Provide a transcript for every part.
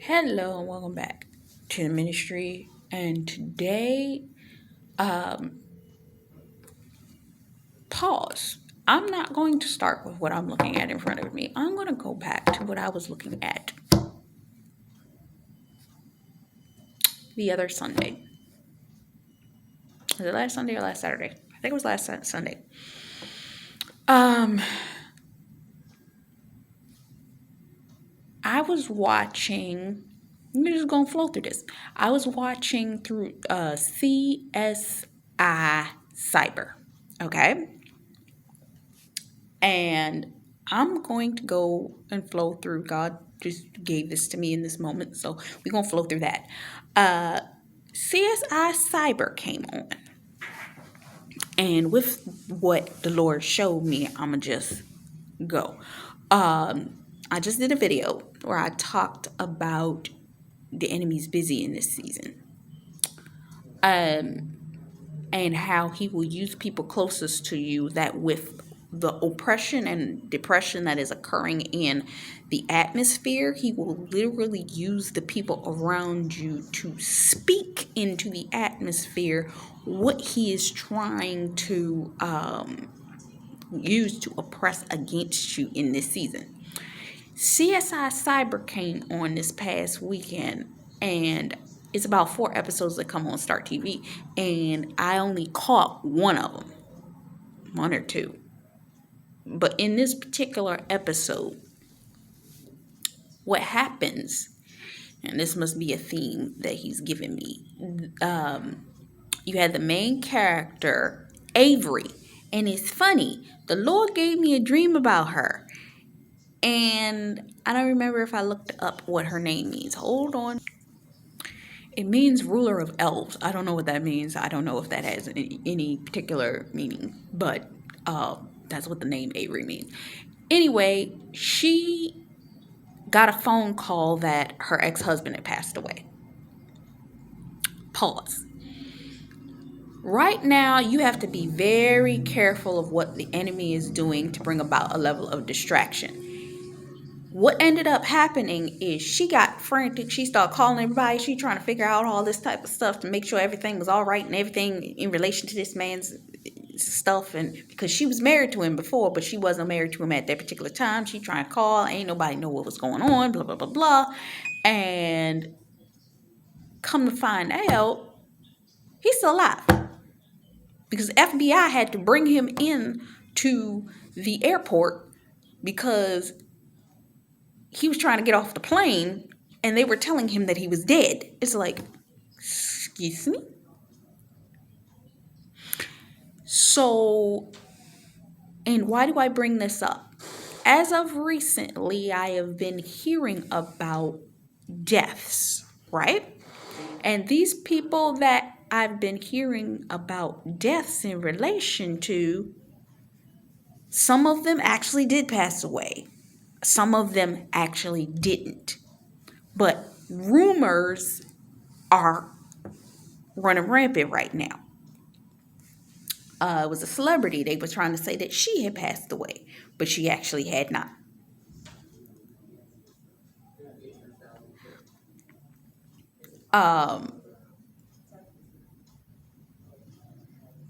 Hello and welcome back to the ministry. And today, pause. I'm not going to start with what I'm looking at in front of me. I'm going to go back to what I was looking at the other Sunday. Was it last Sunday or last Saturday? I think it was last Sunday. Um, I was watching. I'm just gonna flow through this. I was watching through CSI Cyber. Okay, and I'm going to go and flow through. God just gave this to me in this moment, so we're gonna flow through that. Uh, CSI Cyber came on, and with what the Lord showed me, I'ma just go. I just did a video where I talked about the enemy's busy in this season, and how he will use people closest to you that with the oppression and depression that is occurring in the atmosphere, he will literally use the people around you to speak into the atmosphere what he is trying to use to oppress against you in this season. CSI Cyber came on this past weekend, and it's about 4 episodes that come on Start TV, and I only caught one of them, one or two. But in this particular episode, what happens, and this must be a theme that he's given me, you had the main character, Avery, and it's funny, the Lord gave me a dream about her. And I don't remember if I looked up what her name means. Hold on. It means ruler of elves. I don't know what that means. I don't know if that has any particular meaning, but that's what the name Avery means. Anyway, she got a phone call that her ex-husband had passed away. Pause. Right now, you have to be very careful of what the enemy is doing to bring about a level of distraction. What ended up happening is she got frantic. She started calling everybody. She trying to figure out all this type of stuff to make sure everything was all right and everything in relation to this man's stuff. And because she was married to him before, but she wasn't married to him at that particular time. She trying to call. Ain't nobody know what was going on. Blah, blah, blah, blah. And come to find out, he's still alive. Because the FBI had to bring him in to the airport because he was trying to get off the plane and they were telling him that he was dead. It's like, excuse me? So, and why do I bring this up? As of recently, I have been hearing about deaths, right? And these people that I've been hearing about deaths in relation to, some of them actually did pass away. Some of them actually didn't. But rumors are running rampant right now. It was a celebrity. They were trying to say that she had passed away, but she actually had not.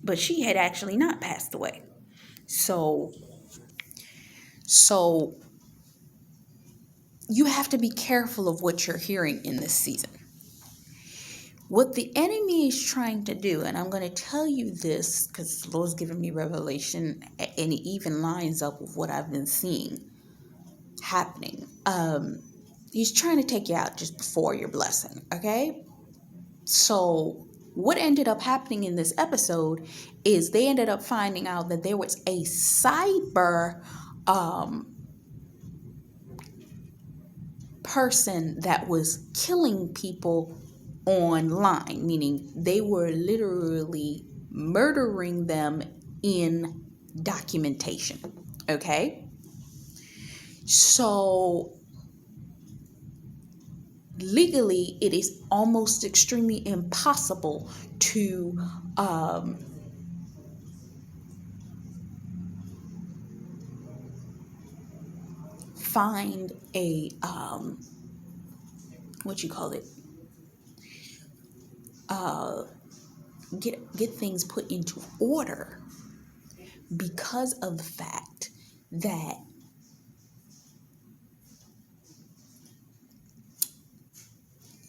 But she had actually not passed away. So, so you have to be careful of what you're hearing in this season. What the enemy is trying to do, and I'm going to tell you this because the Lord's given me revelation, and it even lines up with what I've been seeing happening. He's trying to take you out just before your blessing, okay? So what ended up happening in this episode is they ended up finding out that there was a cyber person that was killing people online, meaning they were literally murdering them in documentation. Okay? So legally, it is almost extremely impossible to find a what you call it, get things put into order, because of the fact that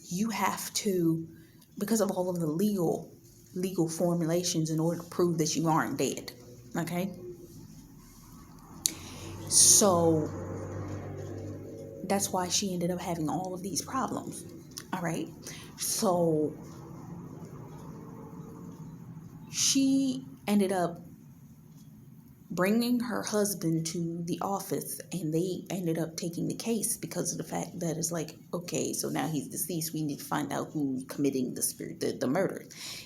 you have to, because of all of the legal formulations in order to prove that you aren't dead. Okay, so that's why she ended up having all of these problems. All right, so she ended up bringing her husband to the office, and they ended up taking the case because of the fact that it's like, okay, so now he's deceased, we need to find out who's committing the murder.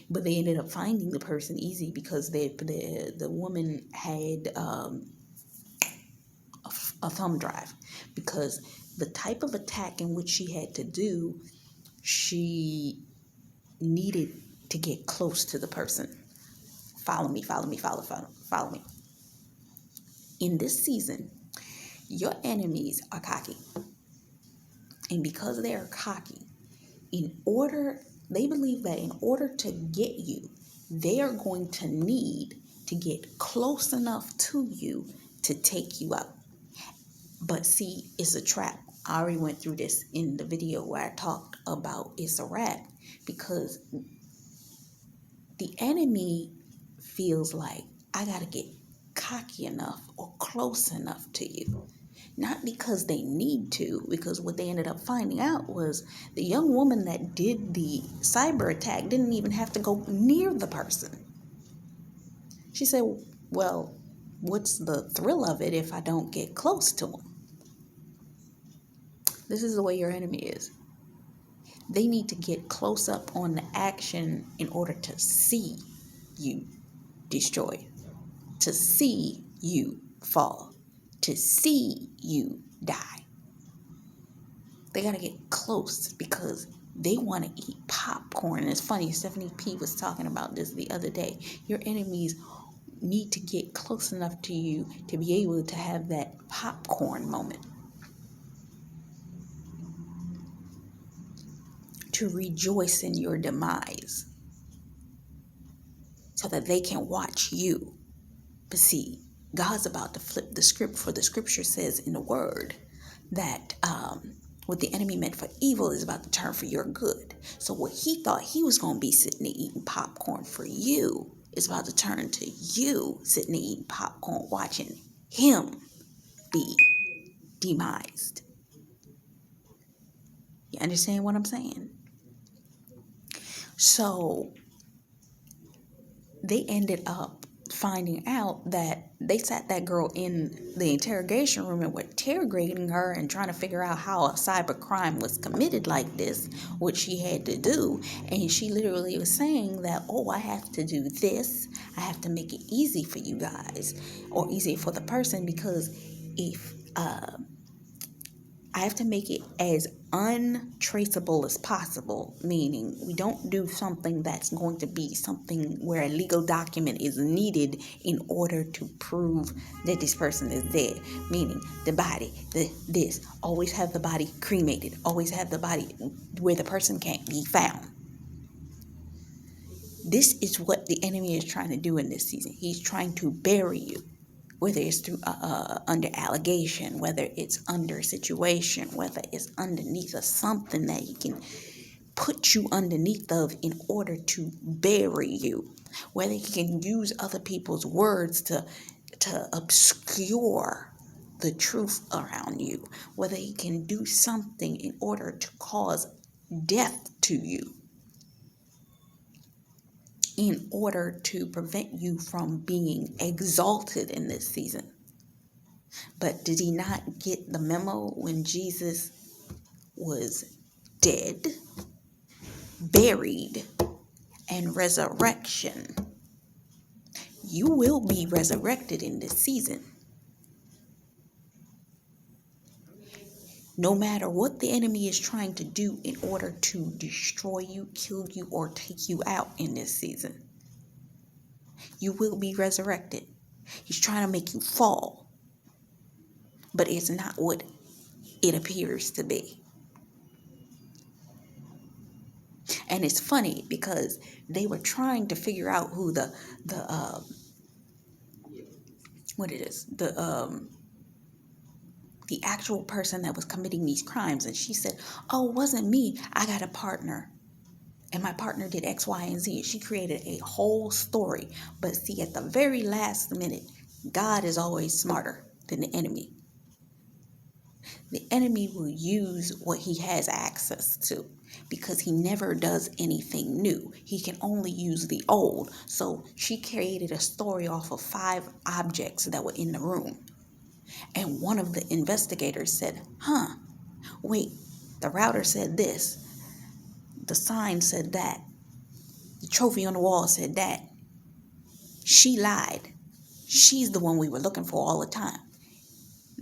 But they ended up finding the person easy because the woman had a thumb drive, because the type of attack in which she had to do, she needed to get close to the person. Follow me, follow me. In this season, your enemies are cocky. And because they are cocky, they believe that in order to get you, they are going to need to get close enough to you to take you out. But see, it's a trap. I already went through this in the video where I talked about it's a wrap, because the enemy feels like, I got to get cocky enough or close enough to you. Not because they need to, because what they ended up finding out was the young woman that did the cyber attack didn't even have to go near the person. She said, well, what's the thrill of it if I don't get close to him? This is the way your enemy is. They need to get close up on the action in order to see you destroyed, to see you fall, to see you die. They got to get close because they want to eat popcorn. And it's funny, Stephanie P was talking about this the other day. Your enemies need to get close enough to you to be able to have that popcorn moment, to rejoice in your demise so that they can watch you. But see, God's about to flip the script, for the scripture says in the word that what the enemy meant for evil is about to turn for your good. So what he thought he was going to be sitting there eating popcorn for you is about to turn to you sitting there eating popcorn, watching him be demised. You understand what I'm saying? So they ended up finding out that they sat that girl in the interrogation room and were interrogating her and trying to figure out how a cyber crime was committed like this, what she had to do. And she literally was saying that, oh, I have to do this. I have to make it easy for you guys, or easy for the person, because if I have to make it as untraceable as possible, meaning we don't do something that's going to be something where a legal document is needed in order to prove that this person is dead, meaning the body, this, always have the body cremated, always have the body where the person can't be found. This is what the enemy is trying to do in this season. He's trying to bury you, whether it's through under allegation, whether it's under situation, whether it's underneath of something that he can put you underneath of in order to bury you, whether he can use other people's words to obscure the truth around you, whether he can do something in order to cause death to you, in order to prevent you from being exalted in this season. But did he not get the memo when Jesus was dead, buried, and resurrection? You will be resurrected in this season. No matter what the enemy is trying to do in order to destroy you, kill you, or take you out in this season, you will be resurrected. He's trying to make you fall, but it's not what it appears to be. And it's funny because they were trying to figure out who the what it is, the actual person that was committing these crimes. And she said, "Oh, it wasn't me. I got a partner. And my partner did X, Y, and Z." She created a whole story. But see, at the very last minute, God is always smarter than the enemy. The enemy will use what he has access to because he never does anything new. He can only use the old. So she created a story off of 5 objects that were in the room. And one of the investigators said, wait, the router said this, the sign said that, the trophy on the wall said that. She lied. She's the one we were looking for all the time.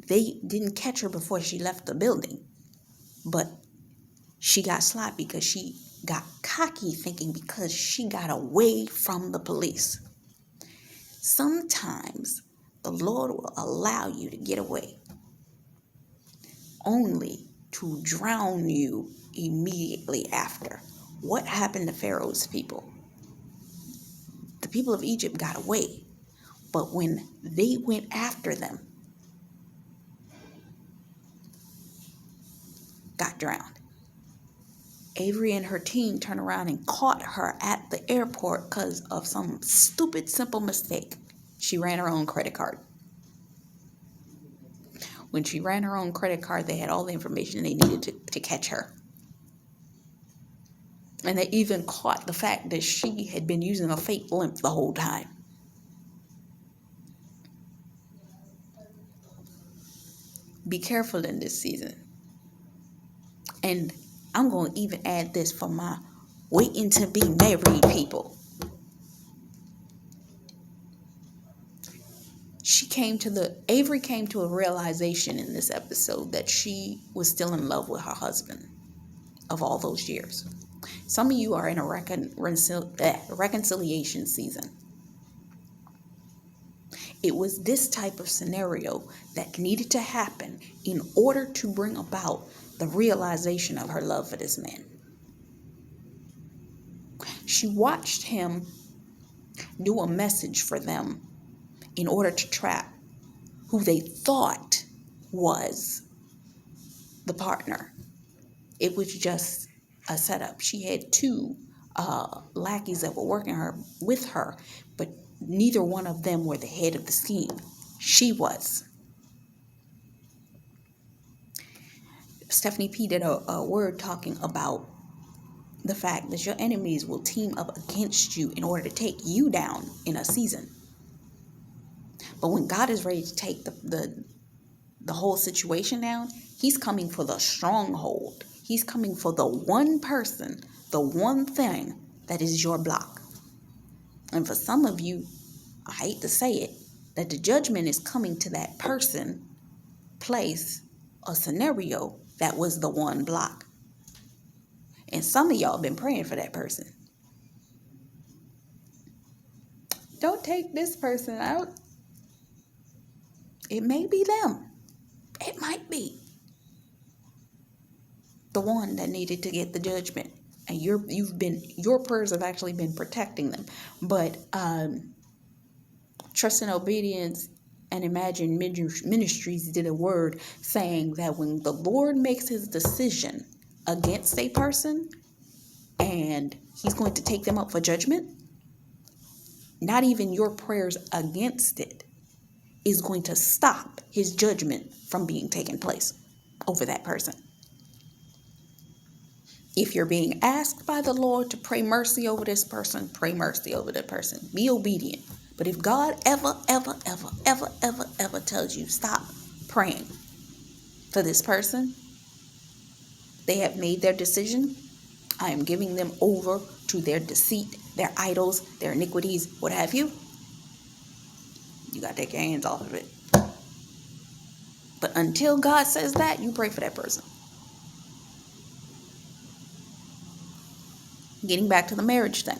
They didn't catch her before she left the building, but she got sloppy because she got cocky thinking because she got away from the police. Sometimes the Lord will allow you to get away only to drown you immediately after. What happened to Pharaoh's people? The people of Egypt got away, but when they went after them, got drowned. Avery and her team turned around and caught her at the airport because of some stupid, simple mistake. She ran her own credit card. When she ran her own credit card, they had all the information they needed to catch her. And they even caught the fact that she had been using a fake limp the whole time. Be careful in this season. And I'm going to even add this for my waiting to be married people. Avery came to a realization in this episode that she was still in love with her husband of all those years. Some of you are in a reconciliation season. It was this type of scenario that needed to happen in order to bring about the realization of her love for this man. She watched him do a message for them in order to trap who they thought was the partner. It was just a setup. She had 2 lackeys that were working with her, but neither one of them were the head of the scheme. She was. Stephanie P. did a word talking about the fact that your enemies will team up against you in order to take you down in a season. But when God is ready to take the whole situation down, he's coming for the stronghold. He's coming for the one person, the one thing that is your block. And for some of you, I hate to say it, that the judgment is coming to that person, place, or scenario that was the one block. And some of y'all been praying for that person. Don't take this person out. It may be them. It might be the one that needed to get the judgment. And your prayers have actually been protecting them. But Trust and Obedience and Imagine Ministries did a word saying that when the Lord makes his decision against a person and he's going to take them up for judgment, not even your prayers against it is going to stop his judgment from being taken place over that person. If you're being asked by the Lord to pray mercy over this person, pray mercy over that person. Be obedient. But if God ever tells you stop praying for this person, they have made their decision. I am giving them over to their deceit, their idols, their iniquities, what have you. You got to take your hands off of it. But until God says that, you pray for that person. Getting back to the marriage thing.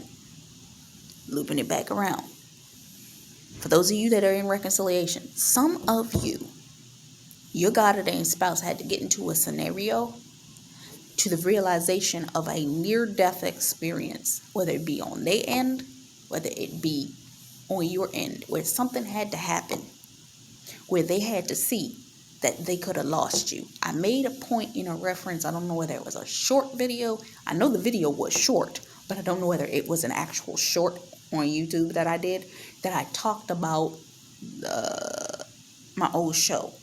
Looping it back around. For those of you that are in reconciliation, some of you, your God-ordained spouse had to get into a scenario to the realization of a near-death experience, whether it be on their end, whether it be on your end, where something had to happen, where they had to see that they could have lost you. I made a point in a reference, I don't know whether it was a short video. I know the video was short, but I don't know whether it was an actual short on YouTube that I did, that I talked about my old show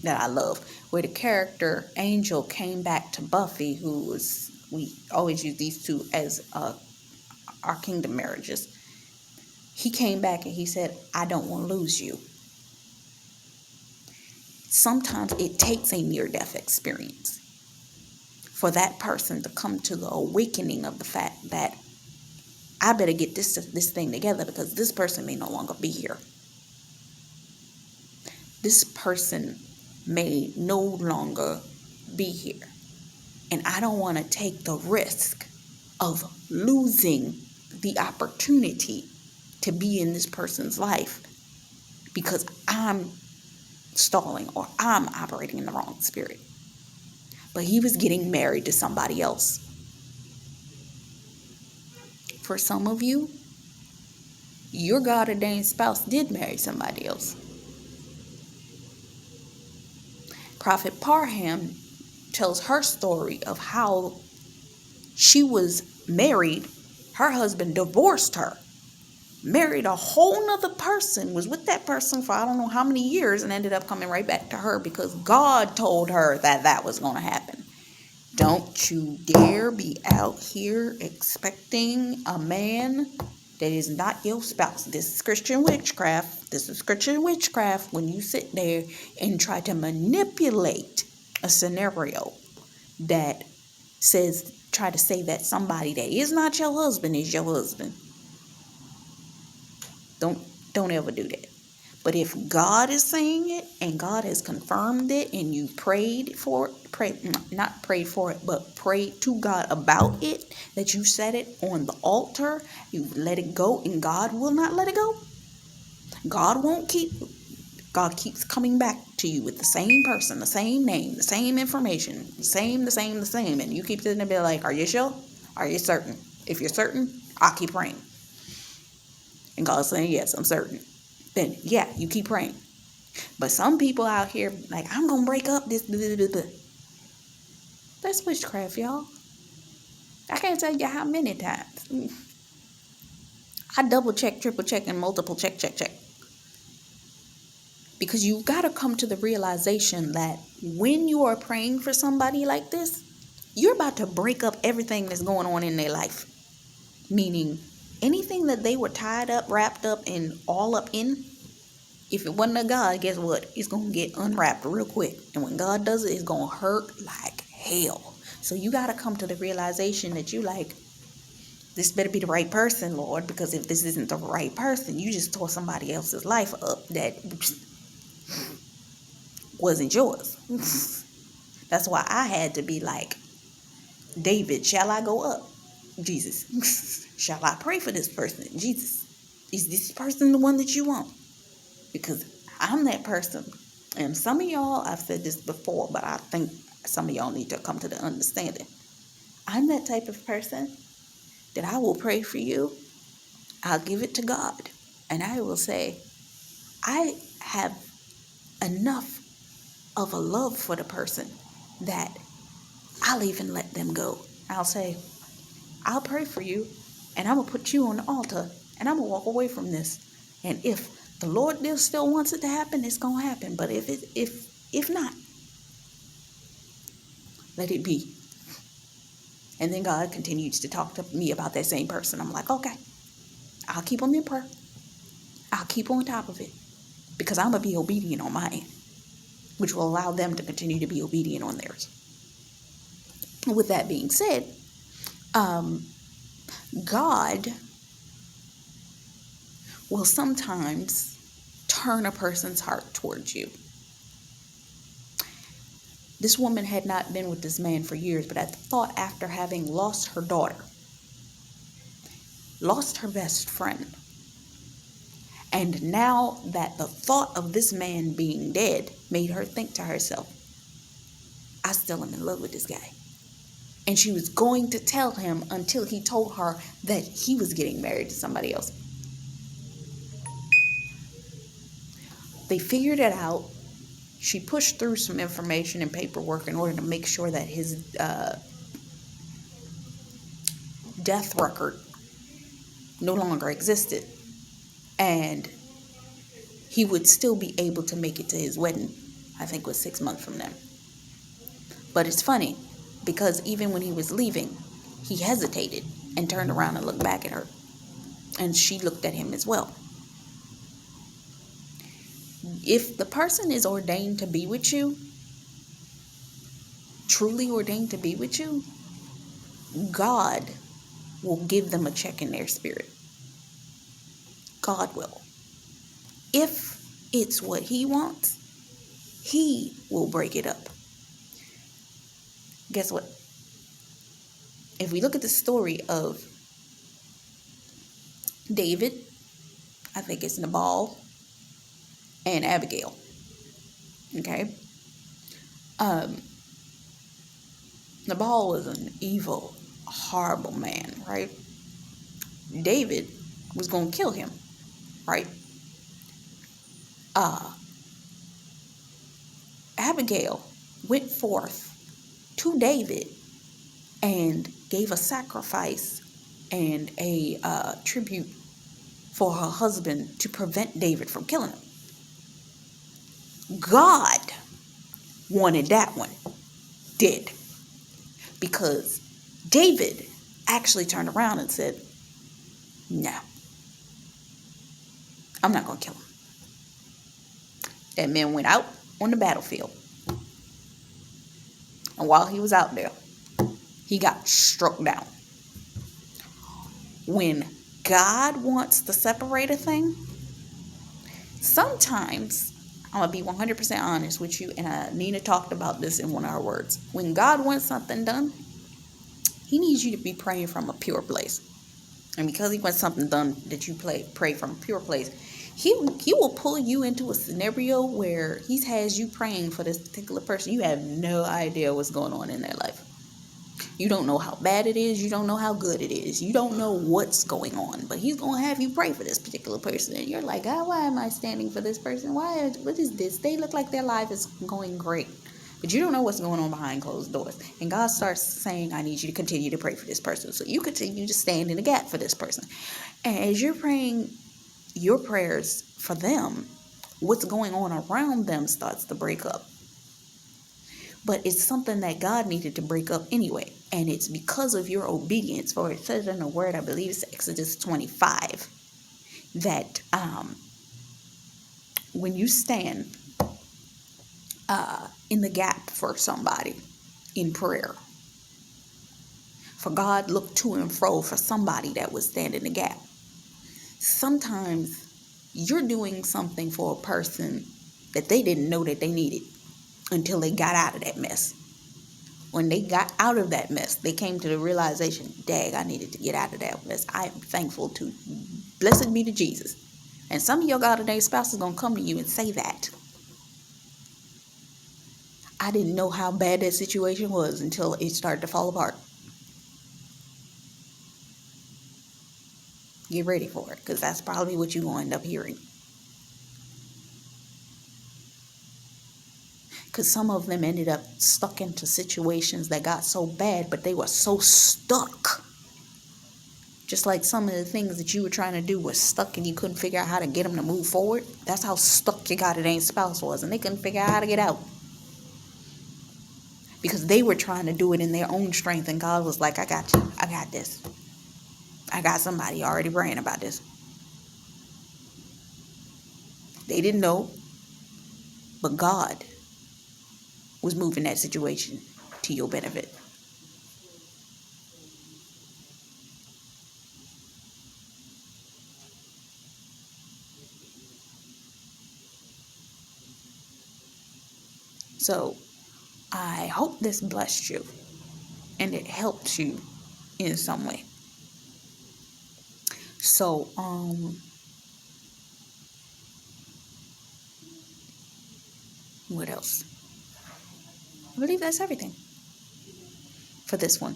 that I love, where the character Angel came back to Buffy, who was, we always use these two as our kingdom marriages. He came back and he said, I don't want to lose you. Sometimes it takes a near-death experience for that person to come to the awakening of the fact that I better get this thing together, because this person may no longer be here. This person may no longer be here. And I don't want to take the risk of losing the opportunity to be in this person's life because I'm stalling or I'm operating in the wrong spirit. But he was getting married to somebody else. For some of you, your God-ordained spouse did marry somebody else. Prophet Parham tells her story of how she was married. Her husband divorced her, married a whole nother person, was with that person for I don't know how many years, and ended up coming right back to her because God told her that that was going to happen. Don't you dare be out here expecting a man that is not your spouse. This is Christian witchcraft. This is Christian witchcraft when you sit there and try to manipulate a scenario that says, try to say that somebody that is not your husband is your husband. Don't ever do that. But if God is saying it and God has confirmed it and you prayed to God about it, that you set it on the altar, you let it go, and God will not let it go. God keeps coming back to you with the same person, the same name, the same information, the same. And you keep sitting there and be like, are you sure? Are you certain? If you're certain, I'll keep praying. And God's saying, yes, I'm certain. Then, yeah, you keep praying. But some people out here, like, I'm going to break up this. Blah, blah, blah. That's witchcraft, y'all. I can't tell you how many times. I double check, triple check, and multiple check. Because you've got to come to the realization that when you are praying for somebody like this, you're about to break up everything that's going on in their life. Meaning, anything that they were tied up, wrapped up, and all up in, if it wasn't a God, guess what? It's going to get unwrapped real quick. And when God does it, it's going to hurt like hell. So you got to come to the realization that you like, this better be the right person, Lord. Because if this isn't the right person, you just tore somebody else's life up that wasn't yours. That's why I had to be like, David, shall I go up? Jesus. Shall I pray for this person? Jesus. Is this person the one that you want? Because I'm that person. And some of y'all, I've said this before, but I think some of y'all need to come to the understanding. I'm that type of person that I will pray for you. I'll give it to God. And I will say, I have enough of a love for the person that I'll even let them go. I'll say, I'll pray for you, and I'm going to put you on the altar, and I'm going to walk away from this. And if the Lord still wants it to happen, it's going to happen. But if not, let it be. And then God continues to talk to me about that same person. I'm like, okay, I'll keep them in prayer. I'll keep on top of it, because I'm going to be obedient on my end, which will allow them to continue to be obedient on theirs. With that being said, God will sometimes turn a person's heart towards you. This woman had not been with this man for years, but I thought after having lost her daughter, lost her best friend, and now that the thought of this man being dead made her think to herself, I still am in love with this guy. And she was going to tell him until he told her that he was getting married to somebody else. They figured it out. She pushed through some information and paperwork in order to make sure that his death record no longer existed. And he would still be able to make it to his wedding. I think it was 6 months from then. But it's funny because even when he was leaving, he hesitated and turned around and looked back at her. And she looked at him as well. If the person is ordained to be with you, truly ordained to be with you, God will give them a check in their spirit. God will. If it's what he wants, he will break it up. Guess what? If we look at the story of David, I think it's Nabal and Abigail. Okay? Nabal was an evil, horrible man, right? David was going to kill him, right? Abigail went forth to David and gave a sacrifice and a tribute for her husband to prevent David from killing him. God wanted that one dead because David actually turned around and said, no, I'm not going to kill him. That man went out on the battlefield. And while he was out there, he got struck down. When God wants to separate a thing, sometimes, I'm going to be 100% honest with you, and Nina talked about this in one of her words. When God wants something done, he needs you to be praying from a pure place. And because he wants something done that you pray from a pure place, he will pull you into a scenario where he has you praying for this particular person. You have no idea what's going on in their life. You don't know how bad it is. You don't know how good it is. You don't know what's going on. But he's going to have you pray for this particular person. And you're like, why am I standing for this person? What is this? They look like their life is going great. But you don't know what's going on behind closed doors. And God starts saying, I need you to continue to pray for this person. So you continue to stand in the gap for this person. And as you're praying your prayers for them, what's going on around them starts to break up. But it's something that God needed to break up anyway. And it's because of your obedience. For it says in the word, I believe it's Exodus 25, that when you stand in the gap for somebody in prayer, for God looked to and fro for somebody that was standing in the gap. Sometimes you're doing something for a person that they didn't know that they needed until they got out of that mess. When they got out of that mess, they came to the realization, dag, I needed to get out of that mess. I am thankful to, blessed be to Jesus. And some of your God-ordained spouse is going to come to you and say that. I didn't know how bad that situation was until it started to fall apart. Get ready for it, because that's probably what you're going to end up hearing. Because some of them ended up stuck into situations that got so bad, but they were so stuck. Just like some of the things that you were trying to do were stuck and you couldn't figure out how to get them to move forward. That's how stuck your God-ordained spouse was, and they couldn't figure out how to get out. Because they were trying to do it in their own strength, and God was like, I got you. I got this. I got somebody already praying about this. They didn't know, but God was moving that situation to your benefit. So I hope this blessed you and it helped you in some way. So, what else? I believe that's everything. for this one.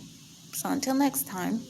So until next time.